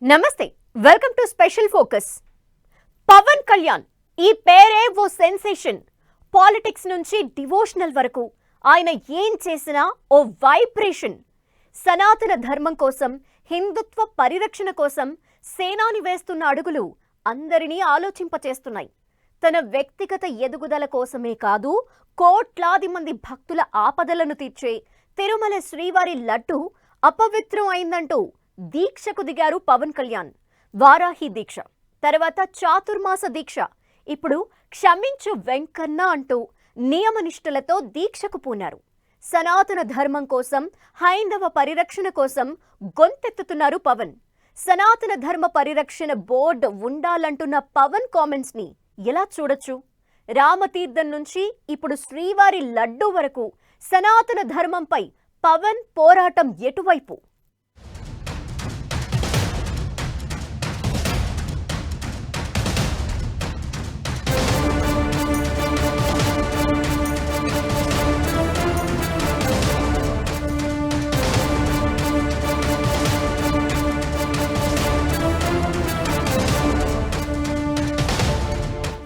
నమస్తే welcome to special focus. Pawan Kalyan ఈ పేరే ఓ సెన్సేషన్. పాలిటిక్స్ నుంచి డివోషనల్ వరకు ఆయన ఏం చేసినా ఓ వైబ్రేషన్. సనాతన ధర్మం కోసం, హిందుత్వ పరిరక్షణ కోసం సేనాని వేస్తున్న అడుగులు అందరినీ ఆలోచింపచేస్తున్నాయి. తన వ్యక్తిగత ఎదుగుదల కోసమే కాదు, కోట్లాది మంది భక్తుల ఆపదలను తీర్చే తిరుమల శ్రీవారి లడ్డు అపవిత్రం అయిందంటూ దీక్షకు దిగారు పవన్ కళ్యాణ్. వారాహి దీక్ష తర్వాత చాతుర్మాస దీక్ష, ఇప్పుడు క్షమించు వెంకన్న అంటూ నియమనిష్టలతో దీక్షకు పూనారు. సనాతన ధర్మం కోసం, హైందవ పరిరక్షణ కోసం గొంతెత్తుతున్నారు పవన్. సనాతన ధర్మ పరిరక్షణ బోర్డు ఉండాలంటున్న పవన్ కామెంట్స్ ని ఎలా చూడొచ్చు? రామతీర్థం నుంచి ఇప్పుడు శ్రీవారి లడ్డు వరకు సనాతన ధర్మంపై పవన్ పోరాటం ఎటువైపు?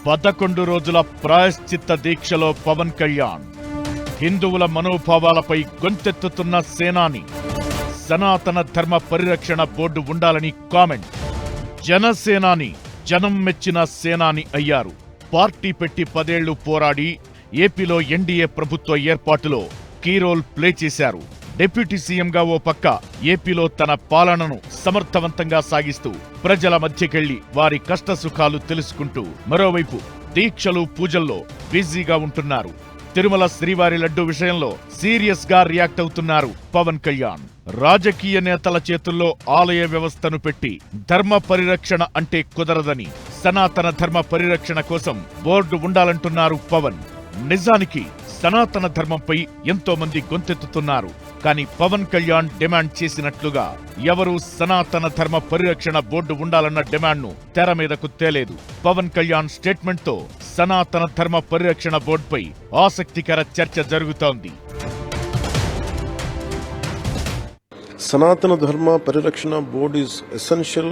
పదకొండు రోజుల ప్రాయశ్చిత్త దీక్షలో పవన్ కళ్యాణ్. హిందువుల మనోభావాలపై గొంతెత్తుతున్న సేనాని. సనాతన ధర్మ పరిరక్షణ బోర్డు ఉండాలని కామెంట్. జనసేనాని, జనం మెచ్చిన సేనాని అయ్యారు. పార్టీ పెట్టి 10 ఏళ్లు పోరాడి ఏపీలో ఎన్డీఏ ప్రభుత్వ ఏర్పాటులో కీ రోల్ ప్లే చేశారు. డిప్యూటీ సీఎంగా ఓ పక్క ఏపీలో తన పాలనను సమర్థవంతంగా సాగిస్తూ ప్రజల మధ్యకెళ్లి వారి కష్టసుఖాలు తెలుసుకుంటూ మరోవైపు దీక్షలు, పూజల్లో బిజీగా ఉంటున్నారు. తిరుమల శ్రీవారి లడ్డు విషయంలో సీరియస్ గా రియాక్ట్ అవుతున్నారు పవన్ కళ్యాణ్. రాజకీయ నేతల చేతుల్లో ఆలయ వ్యవస్థను పెట్టి ధర్మ పరిరక్షణ అంటే కుదరదని, సనాతన ధర్మ పరిరక్షణ కోసం బోర్డు ఉండాలంటున్నారు పవన్. నిజానికి సనాతన ధర్మంపై ఎంతో మంది గొంతెత్తుతున్నారు. కానీ పవన్ కళ్యాణ్ డిమాండ్ చేసినట్లుగా ఎవరూ సనాతన ధర్మ పరిరక్షణ బోర్డు ఉండాలన్న డిమాండ్ను తెర మీదకు తేలేదు. పవన్ కళ్యాణ్ స్టేట్మెంట్ తో సనాతన ధర్మ పరిరక్షణ బోర్డుపై ఆసక్తికర చర్చ జరుగుతోంది. Sanatana Dharma Parirakshana Board is essential.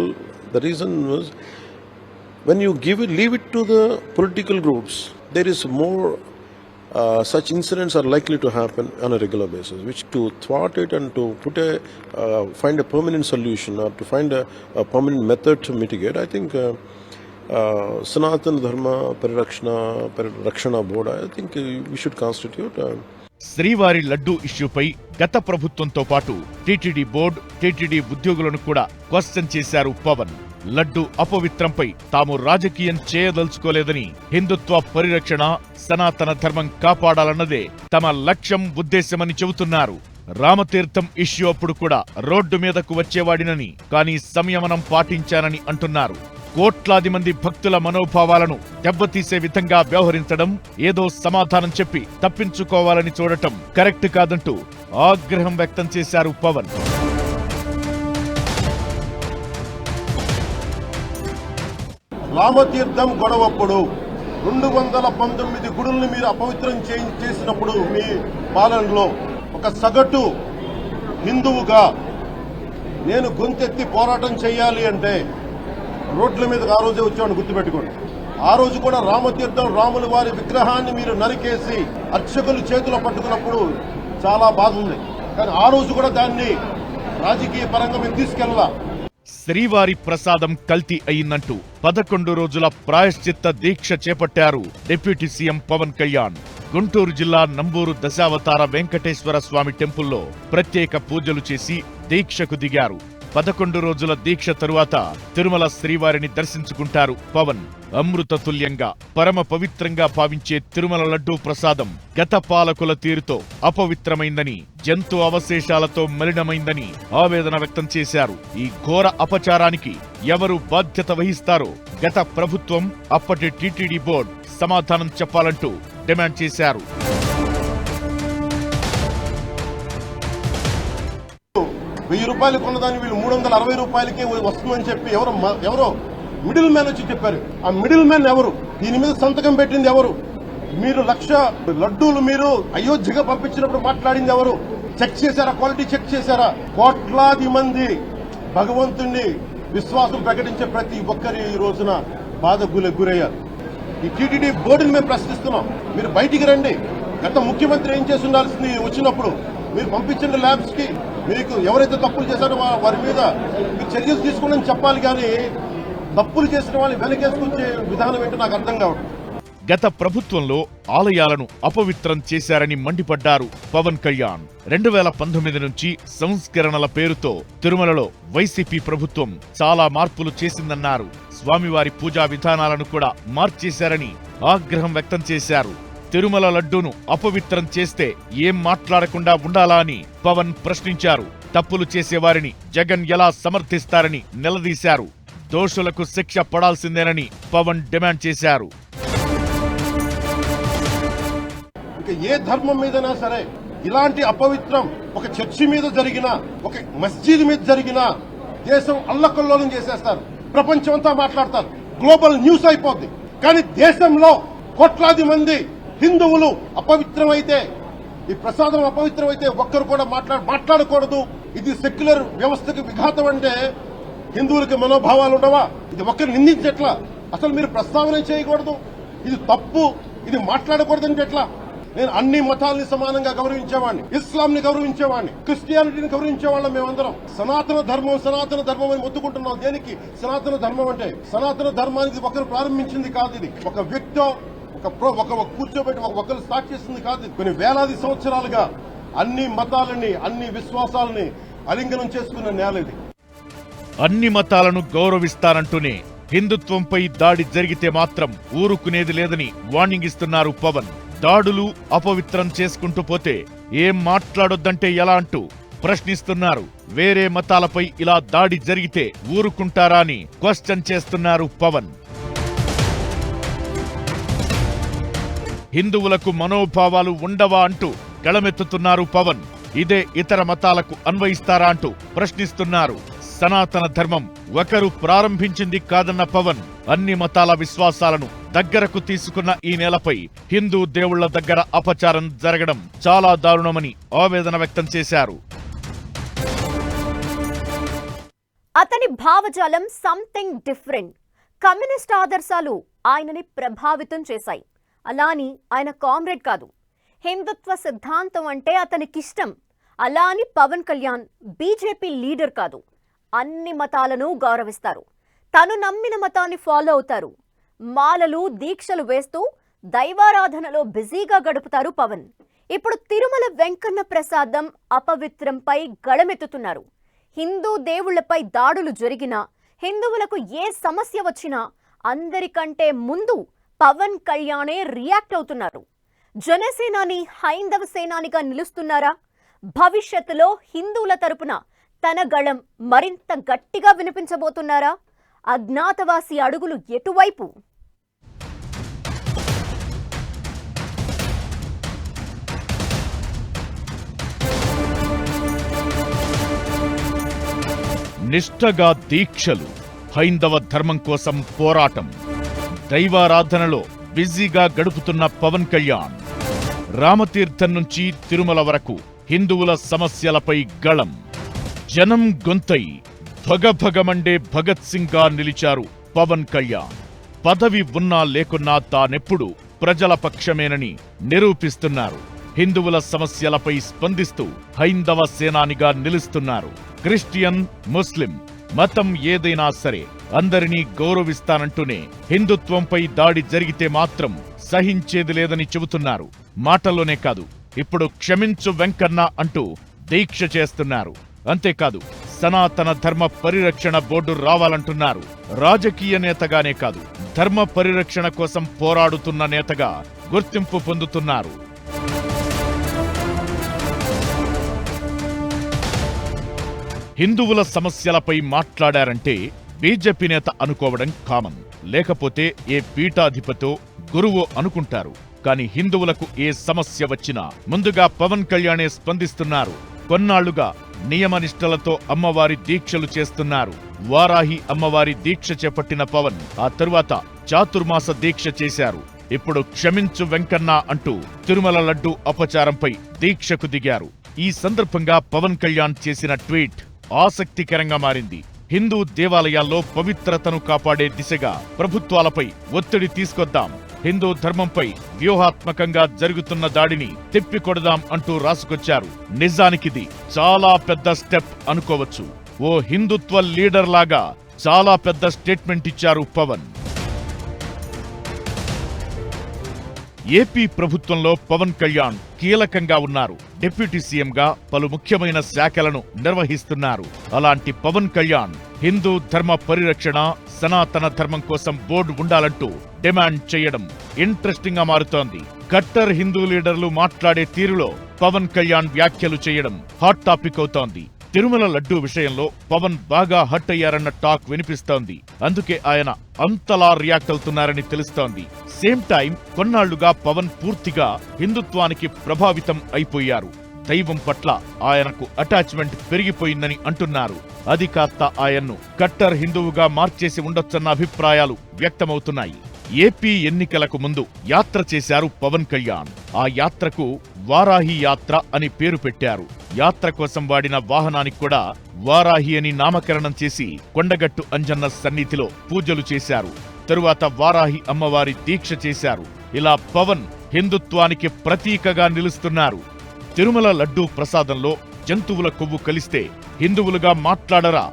The reason was when you leave it to the political groups, there is more such incidents are likely to happen on a regular basis, which to thwart it and to put find a permanent solution or to find a permanent method to mitigate, I think Sanatana Dharma Parirakshana Board, I think we should constitute. శ్రీవారి లడ్డూ ఇష్యూపై గత ప్రభుత్వంతో పాటు TTD board, TTD ఉద్యోగులను కూడా question చేశారు పవన్. లడ్డు అపవిత్రంపై తాము రాజకీయం చేయదలుచుకోలేదని, హిందుత్వ పరిరక్షణ, సనాతన ధర్మం కాపాడాలన్నదే తమ లక్ష్యం, ఉద్దేశమని చెబుతున్నారు. రామతీర్థం ఇష్యూ అప్పుడు కూడా రోడ్డు మీదకు వచ్చేవాడినని, కానీ సంయమనం పాటించానని అంటున్నారు. కోట్లాది మంది భక్తుల మనోభావాలను దెబ్బతీసే విధంగా వ్యవహరించడం, ఏదో సమాధానం చెప్పి తప్పించుకోవాలని చూడటం కరెక్ట్ కాదంటూ ఆగ్రహం వ్యక్తం చేశారు పవన్. రామతీర్థం గొడవప్పుడు 219 గుడుల్ని మీరు అపవిత్రం చేసినప్పుడు మీ పాలనలో ఒక సగటు హిందువుగా నేను గొంతెత్తి పోరాటం చేయాలి అంటే రోడ్ల మీదకి ఆ రోజే వచ్చేవాడిని గుర్తుపెట్టుకోండి. ఆ రోజు కూడా రామతీర్థం రాముల వారి విగ్రహాన్ని మీరు నరికేసి అర్చకులు చేతిలో పట్టుకున్నప్పుడు చాలా బాధ ఉంది. కానీ ఆ రోజు కూడా దాన్ని రాజకీయ పరంగా మేము తీసుకెళ్ళాల. శ్రీవారి ప్రసాదం కల్తీ అయిందంటూ 11 రోజుల ప్రాయశ్చిత్త దీక్ష చేపట్టారు డిప్యూటీ సీఎం పవన్ కళ్యాణ్. గుంటూరు జిల్లా నంబూరు దశావతార వెంకటేశ్వర స్వామి టెంపుల్లో ప్రత్యేక పూజలు చేసి దీక్షకు దిగారు. 11 రోజుల దీక్ష తరువాత తిరుమల శ్రీవారిని దర్శించుకుంటారు పవన్. అమృత తుల్యంగా, పరమ పవిత్రంగా భావించే తిరుమల లడ్డూ ప్రసాదం గత పాలకుల తీరుతో అపవిత్రమైందని, జంతు అవశేషాలతో మలినమైందని ఆవేదన వ్యక్తం చేశారు. ఈ ఘోర అపచారానికి ఎవరు బాధ్యత వహిస్తారో గత ప్రభుత్వం, అప్పటి టీటీడీ బోర్డు సమాధానం చెప్పాలంటూ డిమాండ్ చేశారు. ₹1000 కొన్నదాన్ని వీళ్ళు 360 రూపాయలకే వస్తుందని చెప్పి ఎవరో మిడిల్ మ్యాన్ వచ్చి చెప్పారు. ఆ మిడిల్ మ్యాన్ ఎవరు? దీని మీద సంతకం పెట్టింది ఎవరు? మీరు 1,00,000 లడ్డూలు మీరు అయోధ్యగా పంపించినప్పుడు మాట్లాడింది ఎవరు? చెక్ చేశారా? క్వాలిటీ చెక్ చేశారా? కోట్లాది మంది భగవంతుణ్ణి విశ్వాసం ప్రకటించే ప్రతి ఒక్కరి ఈ రోజున బాధకు గురయ్యారు. ఈ టీటీడీ బోర్డుని మేము ప్రశ్నిస్తున్నాం. మీరు బయటికి రండి. గత ముఖ్యమంత్రి ఏం చేసి ఉండాల్సింది వచ్చినప్పుడు మీరు పంపించండి ల్యాబ్స్ కి. మీకు ఎవరైతే తప్పులు చేశారో వారి మీద మీరు చర్యలు తీసుకోండి చెప్పాలి, కానీ తప్పులు చేసిన వాళ్ళని వెనకేసుకొచ్చే విధానం ఏంటో నాకు అర్థం కావట్లేదు. గత ప్రభుత్వంలో ఆలయాలను అపవిత్రం చేశారని మండిపడ్డారు పవన్ కళ్యాణ్. 2019 నుంచి సంస్కరణల పేరుతో తిరుమలలో వైసీపీ ప్రభుత్వం చాలా మార్పులు చేసిందన్నారు. స్వామివారి పూజా విధానాలను కూడా మార్చేశారని ఆగ్రహం వ్యక్తం చేశారు. తిరుమల లడ్డూను అపవిత్రం చేస్తే ఏం మాట్లాడకుండా ఉండాలా అని పవన్ ప్రశ్నించారు. తప్పులు చేసేవారిని జగన్ ఎలా సమర్థిస్తారని నిలదీశారు. దోషులకు శిక్ష పడాల్సిందేనని పవన్ డిమాండ్ చేశారు. ఇక ఏ ధర్మం మీదైనా సరే ఇలాంటి అపవిత్రం ఒక చర్చి మీద జరిగినా, ఒక మస్జిద్ మీద జరిగినా దేశం అల్లకల్లోలం చేసేస్తారు. ప్రపంచం అంతా మాట్లాడతారు, గ్లోబల్ న్యూస్ అయిపోద్ది. కానీ దేశంలో కోట్లాది మంది హిందువులు అపవిత్రమైతే, ఈ ప్రసాదం అపవిత్రమైతే ఒక్కరు కూడా మాట్లాడకూడదు. ఇది సెక్యులర్ వ్యవస్థకు విఘాతం. అంటే హిందువులకి మనోభావాలు ఉండవా? ఇది ఒక్కరు నిందించట్లా? అసలు మీరు ప్రస్తావన చేయకూడదు, ఇది తప్పు, ఇది మాట్లాడకూడదు అంటే ఎట్లా? నేను అన్ని మతాల్ని సమానంగా గౌరవించేవాడిని, ఇస్లాంని గౌరవించేవాడిని, క్రిస్టియానిటీని గౌరవించేవాళ్ళం. మేమందరం సనాతన ధర్మం అని మొత్తుకుంటున్నాం. దేనికి సనాతన ధర్మం అంటే? సనాతన ధర్మానికి ఒకరు ప్రారంభించింది కాదు. ఇది ఒక వ్యక్తో ఒక కూర్చోబెట్టి ఒకరు స్టార్ట్ చేసింది కాదు. కొన్ని వేలాది సంవత్సరాలుగా అన్ని మతాలని, అన్ని విశ్వాసాలని అలింగనం చేసుకున్న నేల ఇది. అన్ని మతాలను గౌరవిస్తానంటూనే హిందుత్వంపై దాడి జరిగితే మాత్రం ఊరుకునేది లేదని వార్నింగ్ ఇస్తున్నారు పవన్. దాడులు అపవిత్రం చేసుకుంటూ పోతే ఏం మాట్లాడొద్దంటే ఎలా అంటూ ప్రశ్నిస్తున్నారు. వేరే మతాలపై ఇలా దాడి జరిగితే ఊరుకుంటారా అని క్వశ్చన్ చేస్తున్నారు పవన్. హిందువులకు మనోభావాలు ఉండవా అంటూ గళమెత్తుతున్నారు పవన్. ఇదే ఇతర మతాలకు అన్వయిస్తారా అంటూ ప్రశ్నిస్తున్నారు. సనాతన ధర్మం ఒకరు ప్రారంభించింది కాదన్న పవన్ అన్ని మతాల విశ్వాసాలను దగ్గరకు తీసుకున్న ఈ నేలపై హిందూ దేవుళ్ల దగ్గర అపచారం జరగడం చాలా దారుణమని ఆవేదన వ్యక్తం చేశారు. అతని భావజాలం సంథింగ్ డిఫరెంట్. కమ్యూనిస్ట్ ఆదర్శాలు ఆయనని ప్రభావితం చేశాయి. అలాని ఆయన కామ్రేడ్ కాదు. హిందుత్వ సిద్ధాంతం అంటే అతనికిష్టం. అలా అని పవన్ కళ్యాణ్ బీజేపీ లీడర్ కాదు. అన్ని మతాలను గౌరవిస్తారు. తను నమ్మిన మతాన్ని ఫాలో అవుతారు. మాలలు, దీక్షలు వేస్తూ దైవారాధనలో బిజీగా గడుపుతారు పవన్. ఇప్పుడు తిరుమల వెంకన్న ప్రసాదం అపవిత్రంపై గళమెత్తుతున్నారు. హిందూ దేవుళ్లపై దాడులు జరిగినా, హిందువులకు ఏ సమస్య వచ్చినా అందరికంటే ముందు పవన్ కళ్యాణే రియాక్ట్ అవుతున్నారు. జనసేనాని హైందవ సేనానిగా నిలుస్తున్నారా? భవిష్యత్తులో హిందువుల తరపున తన గళం మరింత గట్టిగా వినిపించబోతున్నారా? అజ్ఞాతవాసి అడుగులు ఎటువైపు? నిష్ఠగా దీక్షలు, హైందవ ధర్మం కోసం పోరాటం, దైవారాధనలో బిజీగా గడుపుతున్న పవన్ కళ్యాణ్ రామతీర్థం నుంచి తిరుమల వరకు హిందువుల సమస్యలపై గళం. జనం గొంతై భగభగమండే భగత్ సింగ్ గా నిలిచారు పవన్ కళ్యాణ్. పదవి ఉన్నా లేకున్నా తానెప్పుడు ప్రజల పక్షమేనని నిరూపిస్తున్నారు. హిందువుల సమస్యలపై స్పందిస్తూ హైందవ సేనానిగా నిలుస్తున్నారు. క్రిస్టియన్, ముస్లిం మతం ఏదైనా సరే అందరినీ గౌరవిస్తానంటూనే హిందుత్వంపై దాడి జరిగితే మాత్రం సహించేది లేదని చెబుతున్నారు. మాటల్లోనే కాదు, ఇప్పుడు క్షమించు వెంకన్న అంటూ దీక్ష చేస్తున్నారు. అంతేకాదు, సనాతన ధర్మ పరిరక్షణ బోర్డు రావాలంటున్నారు. రాజకీయ నేతగానే కాదు, ధర్మ పరిరక్షణ కోసం పోరాడుతున్న నేతగా గుర్తింపు పొందుతున్నారు. హిందువుల సమస్యలపై మాట్లాడారంటే బీజేపీ నేత అనుకోవడం కామన్. లేకపోతే ఏ పీఠాధిపతో, గురువో అనుకుంటారు. కాని హిందువులకు ఏ సమస్య వచ్చినా ముందుగా పవన్ కళ్యాణే స్పందిస్తున్నారు. కొన్నాళ్లుగా నియమనిష్టలతో అమ్మవారి దీక్షలు చేస్తున్నారు. వారాహి అమ్మవారి దీక్ష చేపట్టిన పవన్ ఆ తరువాత చాతుర్మాస దీక్ష చేశారు. ఇప్పుడు క్షమించు వెంకన్న అంటూ తిరుమల లడ్డూ అపచారంపై దీక్షకు దిగారు. ఈ సందర్భంగా పవన్ కళ్యాణ్ చేసిన ట్వీట్ ఆసక్తికరంగా మారింది. హిందూ దేవాలయాల్లో పవిత్రతను కాపాడే దిశగా ప్రభుత్వాలపై ఒత్తిడి తీసుకొద్దాం, హిందూ ధర్మంపై వ్యూహాత్మకంగా జరుగుతున్న దాడిని తిప్పికొడదాం అంటూ రాసుకొచ్చారు. నిజానికిది చాలా పెద్ద స్టెప్ అనుకోవచ్చు. ఓ హిందుత్వ లీడర్ లాగా చాలా పెద్ద స్టేట్మెంట్ ఇచ్చారు పవన్. ఏపీ ప్రభుత్వంలో పవన్ కళ్యాణ్ కీలకంగా ఉన్నారు. డిప్యూటీ సీఎంగా పలు ముఖ్యమైన శాఖలను నిర్వహిస్తున్నారు. అలాంటి పవన్ కళ్యాణ్ హిందూ ధర్మ పరిరక్షణ, సనాతన ధర్మం కోసం బోర్డు ఉండాలంటూ డిమాండ్ చేయడం ఇంట్రెస్టింగ్ గా మారుతోంది. కట్టర్ హిందూ లీడర్లు మాట్లాడే తీరులో పవన్ కళ్యాణ్ వ్యాఖ్యలు చేయడం హాట్ టాపిక్ అవుతోంది. తిరుమల లడ్డూ విషయంలో పవన్ బాగా హట్ అయ్యారన్న టాక్ వినిపిస్తోంది. అందుకే ఆయన అంతలా రియాక్ట్ అవుతున్నారని తెలుస్తోంది. సేమ్ టైం కొన్నాళ్లుగా పవన్ పూర్తిగా హిందుత్వానికి ప్రభావితం అయిపోయారు. దైవం పట్ల ఆయనకు అటాచ్మెంట్ పెరిగిపోయిందని అంటున్నారు. అది కాస్త ఆయన్ను కట్టర్ హిందువుగా మార్చేసి ఉండొచ్చన్న అభిప్రాయాలు వ్యక్తమవుతున్నాయి. ఏపీ ఎన్నికలకు ముందు యాత్ర చేశారు పవన్ కళ్యాణ్. ఆ యాత్రకు వారాహి యాత్ర అని పేరు పెట్టారు. యాత్ర కోసం వాడిన వాహనానికి కూడా వారాహి అని నామకరణం చేసి కొండగట్టు అంజన్న సన్నిధిలో పూజలు చేశారు. తరువాత వారాహి అమ్మవారి దీక్ష చేశారు. ఇలా పవన్ హిందుత్వానికి ప్రతీకగా నిలుస్తున్నారు. తిరుమల లడ్డూ ప్రసాదంలో జంతువుల కొవ్వు కలిస్తే హిందువులుగా మాట్లాడరా,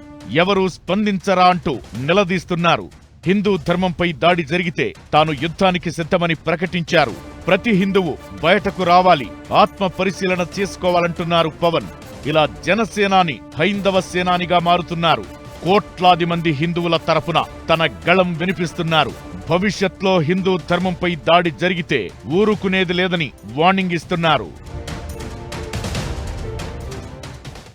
ఎవరూ స్పందించరా అంటూ నిలదీస్తున్నారు. హిందూ ధర్మంపై దాడి జరిగితే తాను యుద్ధానికి సిద్ధమని ప్రకటించారు. ప్రతి హిందువు బయటకు రావాలి, ఆత్మ పరిశీలన చేసుకోవాలంటున్నారు పవన్. ఇలా జనసేనాని హైందవ సేనానిగా మారుతున్నారు. కోట్లాది మంది హిందువుల తరపున తన గళం వినిపిస్తున్నారు. భవిష్యత్లో హిందూ ధర్మంపై దాడి జరిగితే ఊరుకునేది లేదని వార్నింగ్ ఇస్తున్నారు.